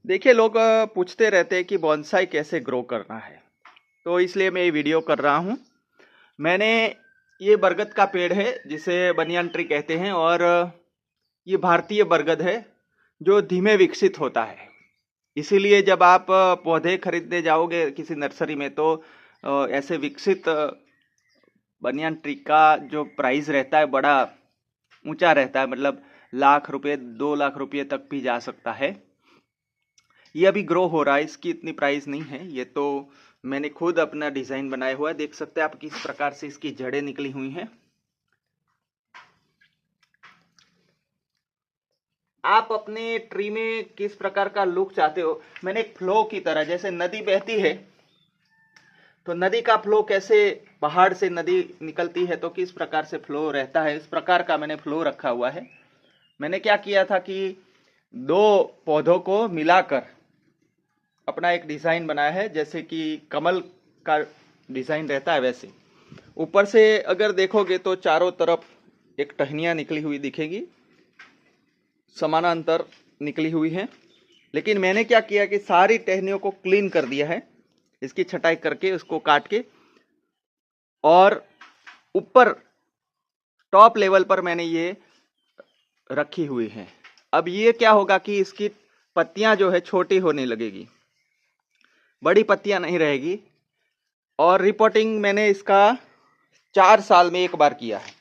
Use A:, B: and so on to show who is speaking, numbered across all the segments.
A: देखिए लोग पूछते रहते हैं कि बॉन्साई कैसे ग्रो करना है। तो इसलिए मैं ये वीडियो कर रहा हूँ। मैंने ये बरगद का पेड़ है जिसे बनियान ट्री कहते हैं और ये भारतीय बरगद है जो धीमे विकसित होता है। इसीलिए जब आप पौधे खरीदने जाओगे किसी नर्सरी में तो ऐसे विकसित बनियान ट्री का जो प्राइस रहता है बड़ा ऊंचा रहता है, मतलब लाख रुपए 2 लाख रुपए तक भी जा सकता है। ये अभी ग्रो हो रहा है, इसकी इतनी प्राइस नहीं है। ये तो मैंने खुद अपना डिजाइन बनाया हुआ है, देख सकते हैं आप किस प्रकार से इसकी जड़ें निकली हुई हैं। आप अपने ट्री में किस प्रकार का लुक चाहते हो, मैंने एक फ्लो की तरह, जैसे नदी बहती है तो नदी का फ्लो कैसे पहाड़ से नदी निकलती है तो किस प्रकार से फ्लो रहता है, इस प्रकार का मैंने फ्लो रखा हुआ है। मैंने क्या किया था कि दो पौधों को मिलाकर अपना एक डिजाइन बनाया है, जैसे कि कमल का डिजाइन रहता है वैसे। ऊपर से अगर देखोगे तो चारों तरफ एक टहनियाँ निकली हुई दिखेगी, समानांतर निकली हुई है। लेकिन मैंने क्या किया कि सारी टहनियों को क्लीन कर दिया है, इसकी छटाई करके उसको काट के, और ऊपर टॉप लेवल पर मैंने ये रखी हुई है। अब ये क्या होगा कि इसकी पत्तियां जो है छोटी होने लगेगी, बड़ी पत्तियां नहीं रहेगी। और रिपोर्टिंग मैंने इसका 4 साल में एक बार किया है।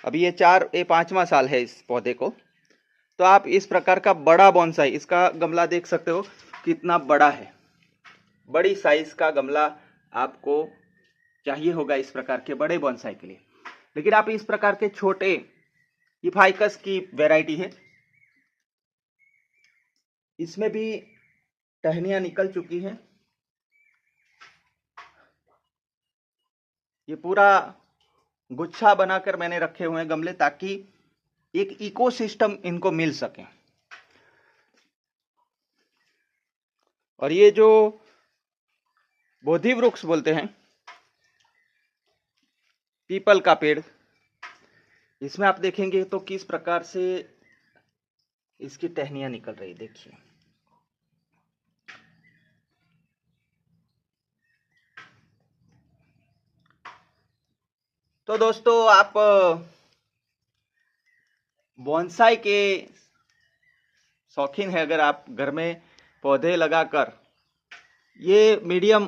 A: अभी ये 5वां साल है इस पौधे को। तो आप इस प्रकार का बड़ा बॉन्साई, इसका गमला देख सकते हो कितना बड़ा है। बड़ी साइज का गमला आपको चाहिए होगा इस प्रकार के बड़े बॉन्साई के लिए। लेकिन आप इस प्रकार के छोटे, ये फाइकस की वैरायटी है, इसमें भी टहनियां निकल चुकी हैं। ये पूरा गुच्छा बनाकर मैंने रखे हुए हैं गमले, ताकि एक इकोसिस्टम इनको मिल सके। और ये जो बोधि वृक्ष बोलते हैं, पीपल का पेड़, इसमें आप देखेंगे तो किस प्रकार से इसकी टहनियां निकल रही, देखिए। तो दोस्तों, आप बॉन्साई के शौकीन है, अगर आप घर में पौधे लगाकर, ये मीडियम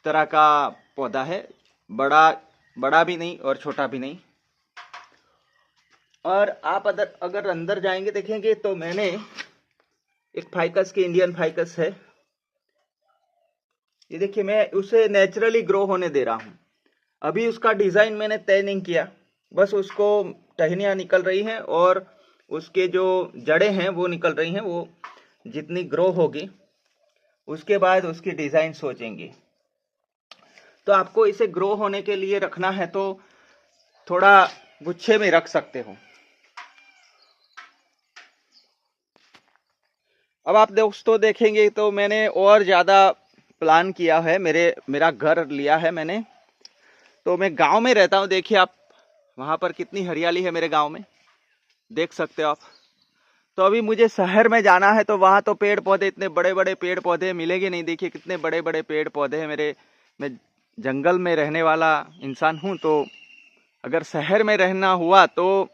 A: तरह का पौधा है, बड़ा भी नहीं और छोटा भी नहीं। और आप अगर अंदर जाएंगे देखेंगे तो मैंने एक फाइकस की, इंडियन फाइकस है, ये देखिए, मैं उसे नेचुरली ग्रो होने दे रहा हूं। अभी उसका डिजाइन मैंने तय नहीं किया, बस उसको टहनियां निकल रही हैं और उसके जो जड़ें हैं वो निकल रही हैं। वो जितनी ग्रो होगी उसके बाद उसकी डिजाइन सोचेंगे। तो आपको इसे ग्रो होने के लिए रखना है तो थोड़ा गुच्छे में रख सकते हो। अब आप दोस्तों देखेंगे तो मैंने और ज़्यादा प्लान किया है, मेरा घर लिया है मैंने। तो मैं गांव में रहता हूं, देखिए आप वहां पर कितनी हरियाली है मेरे गांव में, देख सकते हो आप। तो अभी मुझे शहर में जाना है तो वहां तो पेड़ पौधे, इतने बड़े बड़े पेड़ पौधे मिलेंगे नहीं। देखिए कितने बड़े बड़े पेड़ पौधे हैं मैं जंगल में रहने वाला इंसान हूं, तो अगर शहर में रहना हुआ तो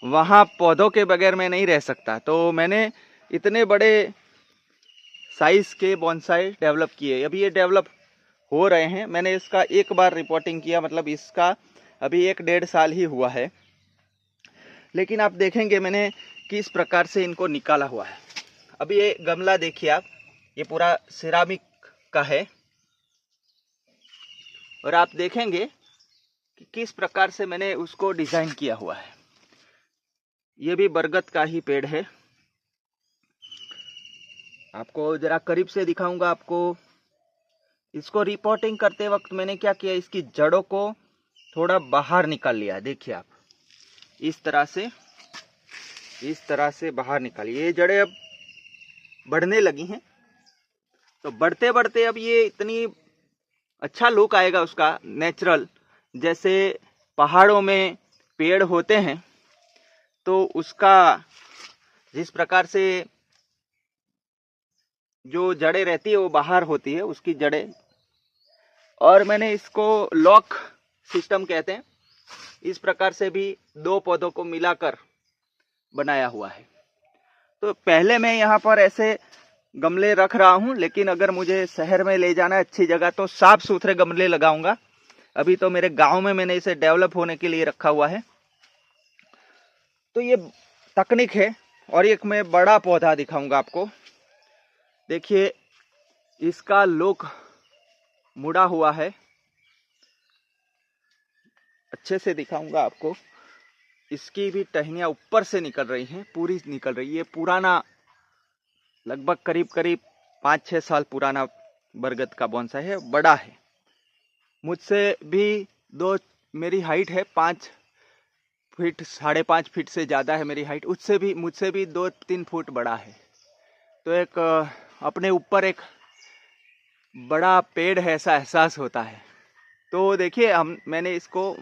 A: वहां पौधों के बगैर मैं नहीं रह सकता। तो मैंने इतने बड़े साइज के बॉन्साई डेवलप किए। अभी ये डेवलप हो रहे हैं। मैंने इसका एक बार रिपोर्टिंग किया, मतलब इसका अभी 1-1.5 साल ही हुआ है। लेकिन आप देखेंगे मैंने किस प्रकार से इनको निकाला हुआ है। अभी ये गमला देखिए आप, ये पूरा सिरामिक का है, और आप देखेंगे कि किस प्रकार से मैंने उसको डिजाइन किया हुआ है। ये भी बरगद का ही पेड़ है, आपको जरा करीब से दिखाऊंगा आपको। इसको रिपोर्टिंग करते वक्त मैंने क्या किया, इसकी जड़ों को थोड़ा बाहर निकाल लिया। देखिए आप, इस तरह से बाहर निकालिए। ये जड़ें अब बढ़ने लगी हैं, तो बढ़ते बढ़ते अब ये इतनी अच्छा लुक आएगा उसका, नेचुरल। जैसे पहाड़ों में पेड़ होते हैं तो उसका जिस प्रकार से जो जड़ें रहती है वो बाहर होती है, उसकी जड़ें। और मैंने इसको लॉक सिस्टम कहते हैं। इस प्रकार से भी दो पौधों को मिलाकर बनाया हुआ है। तो पहले मैं यहाँ पर ऐसे गमले रख रहा हूँ, लेकिन अगर मुझे शहर में ले जाना है अच्छी जगह तो साफ सुथरे गमले लगाऊंगा। अभी तो मेरे गांव में मैंने इसे डेवलप होने के लिए रखा हुआ है। तो ये तकनीक है। और एक मैं बड़ा पौधा दिखाऊंगा आपको। देखिए, इसका लुक मुड़ा हुआ है, अच्छे से दिखाऊंगा आपको। इसकी भी टहनियाँ ऊपर से निकल रही हैं, पूरी निकल रही है। ये पुराना, लगभग करीब करीब 5-6 साल पुराना बरगद का बोनसाई है, बड़ा है। मुझसे भी दो, मेरी हाइट है 5 फीट, 5.5 फीट से ज़्यादा है मेरी हाइट। उससे भी, मुझसे भी 2-3 फुट बड़ा है। तो एक अपने ऊपर एक बड़ा पेड़ है ऐसा एहसास होता है। तो देखिए, मैंने इसको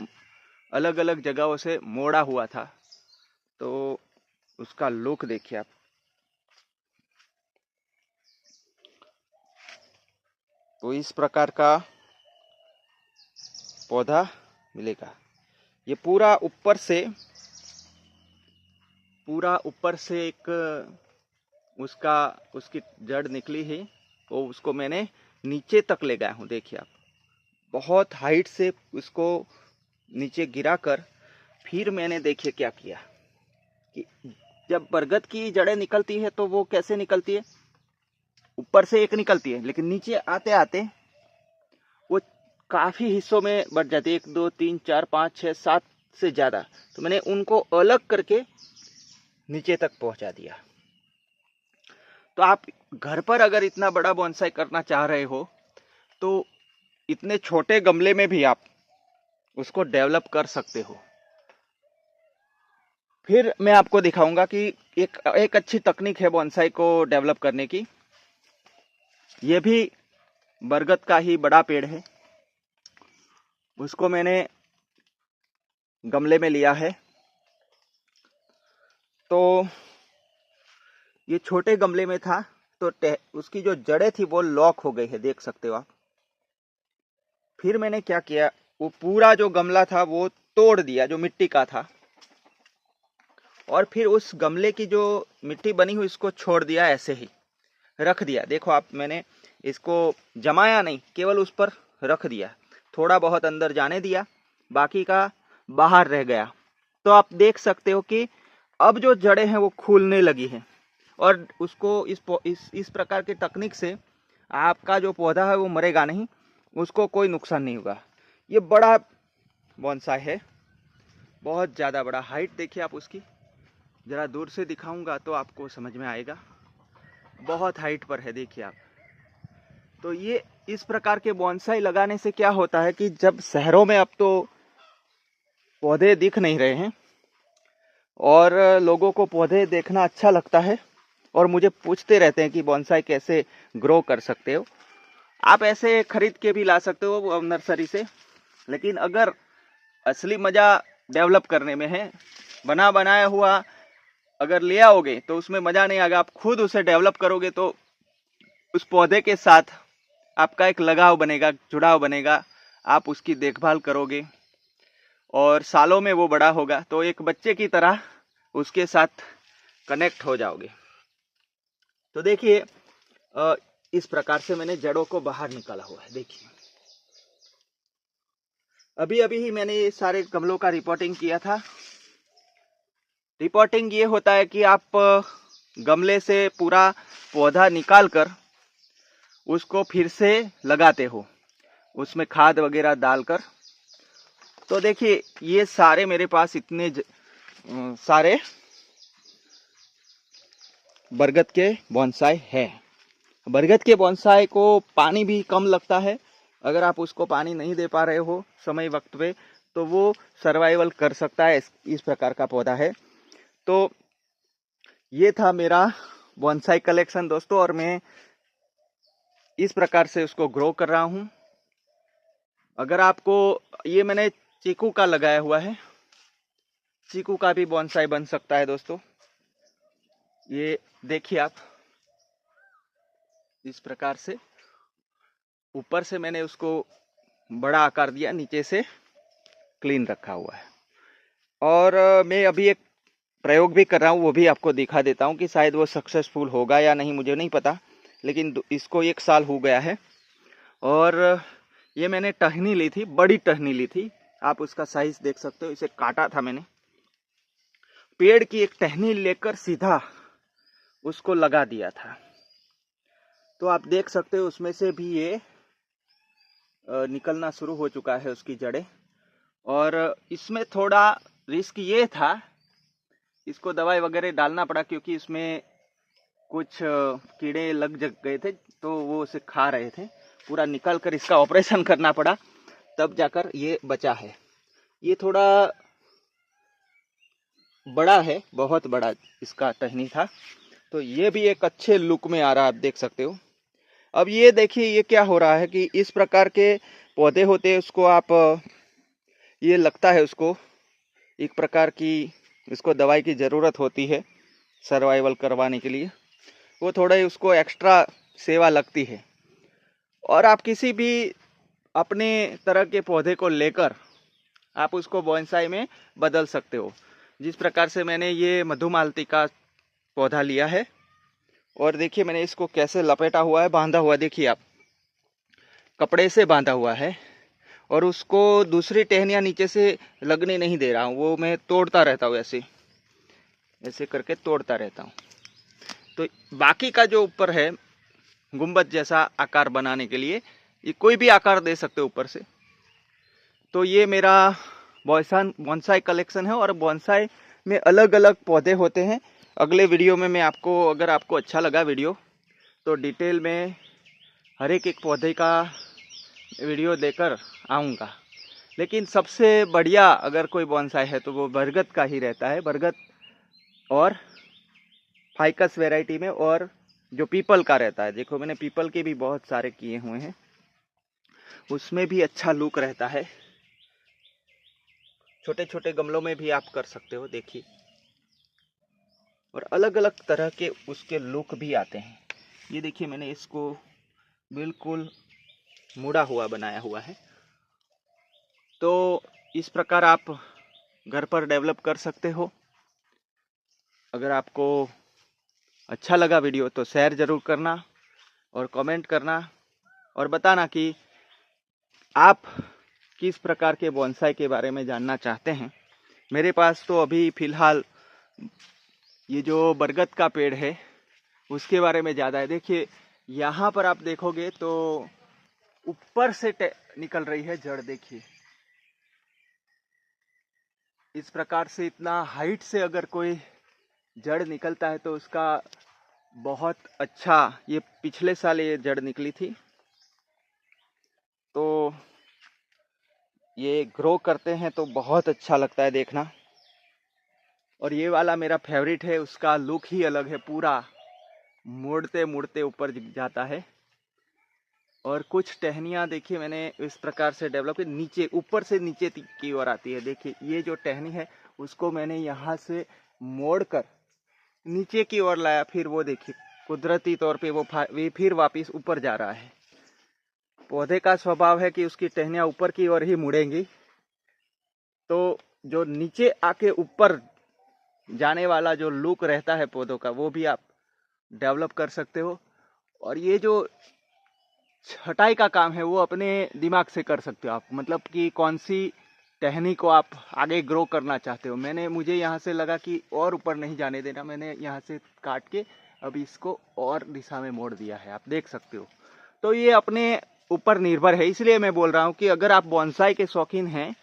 A: अलग अलग जगहों से मोड़ा हुआ था, तो उसका लुक देखिए आप। तो इस प्रकार का पौधा मिलेगा। ये पूरा ऊपर से एक उसकी जड़ निकली है, तो उसको मैंने नीचे तक ले गया हूँ। देखिए आप, बहुत हाइट से उसको नीचे गिराकर फिर मैंने देखिए क्या किया कि जब बरगद की जड़ें निकलती है तो वो कैसे निकलती है, ऊपर से एक निकलती है, लेकिन नीचे आते आते वो काफी हिस्सों में बढ़ जाती है, 1 2 3 4 5 6 7 से ज्यादा। तो मैंने उनको अलग करके नीचे तक पहुंचा दिया। तो आप घर पर अगर इतना बड़ा बोनसाई करना चाह रहे हो तो इतने छोटे गमले में भी आप उसको डेवलप कर सकते हो। फिर मैं आपको दिखाऊंगा कि एक अच्छी तकनीक है बोनसाई को डेवलप करने की। ये भी बरगद का ही बड़ा पेड़ है, उसको मैंने गमले में लिया है। तो ये छोटे गमले में था, तो उसकी जो जड़ें थी वो लॉक हो गई है, देख सकते हो आप। फिर मैंने क्या किया, वो पूरा जो गमला था वो तोड़ दिया, जो मिट्टी का था, और फिर उस गमले की जो मिट्टी बनी हुई उसको छोड़ दिया, ऐसे ही रख दिया। देखो आप, मैंने इसको जमाया नहीं, केवल उस पर रख दिया, थोड़ा बहुत अंदर जाने दिया, बाकी का बाहर रह गया। तो आप देख सकते हो कि अब जो जड़ें हैं वो खुलने लगी हैं, और उसको इस प्रकार की तकनीक से आपका जो पौधा है वो मरेगा नहीं, उसको कोई नुकसान नहीं होगा। ये बड़ा बोनसाई है, बहुत ज़्यादा बड़ा। हाइट देखिए आप उसकी, ज़रा दूर से दिखाऊंगा तो आपको समझ में आएगा, बहुत हाइट पर है, देखिए आप। तो ये इस प्रकार के बोनसाई लगाने से क्या होता है कि जब शहरों में अब तो पौधे दिख नहीं रहे हैं और लोगों को पौधे देखना अच्छा लगता है, और मुझे पूछते रहते हैं कि बोनसाई कैसे ग्रो कर सकते हो। आप ऐसे खरीद के भी ला सकते हो नर्सरी से, लेकिन अगर असली मज़ा डेवलप करने में है, बना बनाया हुआ अगर ले आओगे तो उसमें मज़ा नहीं आएगा। आप खुद उसे डेवलप करोगे तो उस पौधे के साथ आपका एक लगाव बनेगा, जुड़ाव बनेगा। आप उसकी देखभाल करोगे और सालों में वो बड़ा होगा, तो एक बच्चे की तरह उसके साथ कनेक्ट हो जाओगे। तो देखिए, इस प्रकार से मैंने जड़ों को बाहर निकाला हुआ है। देखिए, अभी अभी ही मैंने ये सारे गमलों का रिपोर्टिंग किया था। रिपोर्टिंग ये होता है कि आप गमले से पूरा पौधा निकाल कर उसको फिर से लगाते हो, उसमें खाद वगैरह डालकर। तो देखिए, ये सारे मेरे पास इतने सारे बरगद के बोनसाई है। बरगद के बोनसाई को पानी भी कम लगता है। अगर आप उसको पानी नहीं दे पा रहे हो समय वक्त पे, तो वो सर्वाइवल कर सकता है। इस प्रकार का पौधा है। तो ये था मेरा बोनसाई कलेक्शन दोस्तों, और मैं इस प्रकार से उसको ग्रो कर रहा हूँ। अगर आपको, ये मैंने चीकू का लगाया हुआ है, चीकू का भी बोनसाई बन सकता है दोस्तों। ये देखिए आप, इस प्रकार से ऊपर से मैंने उसको बड़ा आकार दिया, नीचे से क्लीन रखा हुआ है। और मैं अभी एक प्रयोग भी कर रहा हूँ, वो भी आपको दिखा देता हूँ कि शायद वो सक्सेसफुल होगा या नहीं, मुझे नहीं पता, लेकिन इसको 1 साल हो गया है। और ये मैंने टहनी ली थी, बड़ी टहनी ली थी, आप उसका साइज देख सकते हो। इसे काटा था मैंने, पेड़ की एक टहनी लेकर सीधा उसको लगा दिया था। तो आप देख सकते हो उसमें से भी ये निकलना शुरू हो चुका है उसकी जड़ें। और इसमें थोड़ा रिस्क ये था, इसको दवाई वगैरह डालना पड़ा क्योंकि इसमें कुछ कीड़े लग गए थे, तो वो उसे खा रहे थे। पूरा निकल कर इसका ऑपरेशन करना पड़ा, तब जाकर ये बचा है। ये थोड़ा बड़ा है, बहुत बड़ा इसका टहनी था। तो ये भी एक अच्छे लुक में आ रहा है, आप देख सकते हो। अब ये देखिए ये क्या हो रहा है कि इस प्रकार के पौधे होते हैं, उसको आप ये लगता है उसको एक प्रकार की इसको दवाई की ज़रूरत होती है सर्वाइवल करवाने के लिए, वो थोड़ा ही उसको एक्स्ट्रा सेवा लगती है। और आप किसी भी अपने तरह के पौधे को लेकर आप उसको बोनसाई में बदल सकते हो। जिस प्रकार से मैंने ये मधुमालती का पौधा लिया है, और देखिए मैंने इसको कैसे लपेटा हुआ है, बांधा हुआ, देखिए आप, कपड़े से बांधा हुआ है। और उसको दूसरी टहनियाँ नीचे से लगने नहीं दे रहा हूँ, वो मैं तोड़ता रहता हूँ, ऐसे ऐसे करके तोड़ता रहता हूँ। तो बाकी का जो ऊपर है गुंबद जैसा आकार बनाने के लिए, ये कोई भी आकार दे सकते हो ऊपर से। तो ये मेरा बोनसाई कलेक्शन है, और बोनसाई में अलग अलग पौधे होते हैं। अगले वीडियो में मैं आपको, अगर आपको अच्छा लगा वीडियो, तो डिटेल में हर एक पौधे का वीडियो देकर आऊँगा। लेकिन सबसे बढ़िया अगर कोई बोनसाई है तो वो बरगद का ही रहता है, बरगद और फाइकस वैरायटी में, और जो पीपल का रहता है। देखो मैंने पीपल के भी बहुत सारे किए हुए हैं, उसमें भी अच्छा लुक रहता है। छोटे छोटे गमलों में भी आप कर सकते हो, देखिए। और अलग अलग तरह के उसके लुक भी आते हैं। ये देखिए मैंने इसको बिल्कुल मुड़ा हुआ बनाया हुआ है। तो इस प्रकार आप घर पर डेवलप कर सकते हो। अगर आपको अच्छा लगा वीडियो तो शेयर ज़रूर करना और कमेंट करना, और बताना कि आप किस प्रकार के बोनसाई के बारे में जानना चाहते हैं। मेरे पास तो अभी फ़िलहाल ये जो बरगद का पेड़ है उसके बारे में ज़्यादा है। देखिए यहाँ पर आप देखोगे तो ऊपर से निकल रही है जड़, देखिए इस प्रकार से। इतना हाइट से अगर कोई जड़ निकलता है तो उसका बहुत अच्छा, ये पिछले साल ये जड़ निकली थी, तो ये ग्रो करते हैं तो बहुत अच्छा लगता है देखना। और ये वाला मेरा फेवरेट है, उसका लुक ही अलग है, पूरा मुड़ते मुड़ते ऊपर जाता है। और कुछ टहनियाँ देखिए मैंने इस प्रकार से डेवलप की, नीचे ऊपर से नीचे की ओर आती है। देखिए ये जो टहनी है उसको मैंने यहाँ से मोड़ कर नीचे की ओर लाया, फिर वो देखिए कुदरती तौर पे वो फिर वापस ऊपर जा रहा है। पौधे का स्वभाव है कि उसकी टहनियाँ ऊपर की ओर ही मुड़ेंगी, तो जो नीचे आके ऊपर जाने वाला जो लुक रहता है पौधों का, वो भी आप डेवलप कर सकते हो। और ये जो छटाई का काम है वो अपने दिमाग से कर सकते हो आप, मतलब कि कौन सी टहनी को आप आगे ग्रो करना चाहते हो। मुझे यहाँ से लगा कि और ऊपर नहीं जाने देना, मैंने यहाँ से काट के अभी इसको और दिशा में मोड़ दिया है, आप देख सकते हो। तो ये अपने ऊपर निर्भर है, इसलिए मैं बोल रहा हूँ कि अगर आप बोनसाई के शौकीन हैं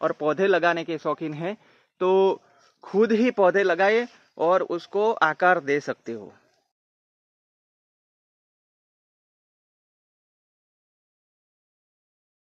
A: और पौधे लगाने के शौकीन हैं तो खुद ही पौधे लगाए और उसको आकार दे सकते हो।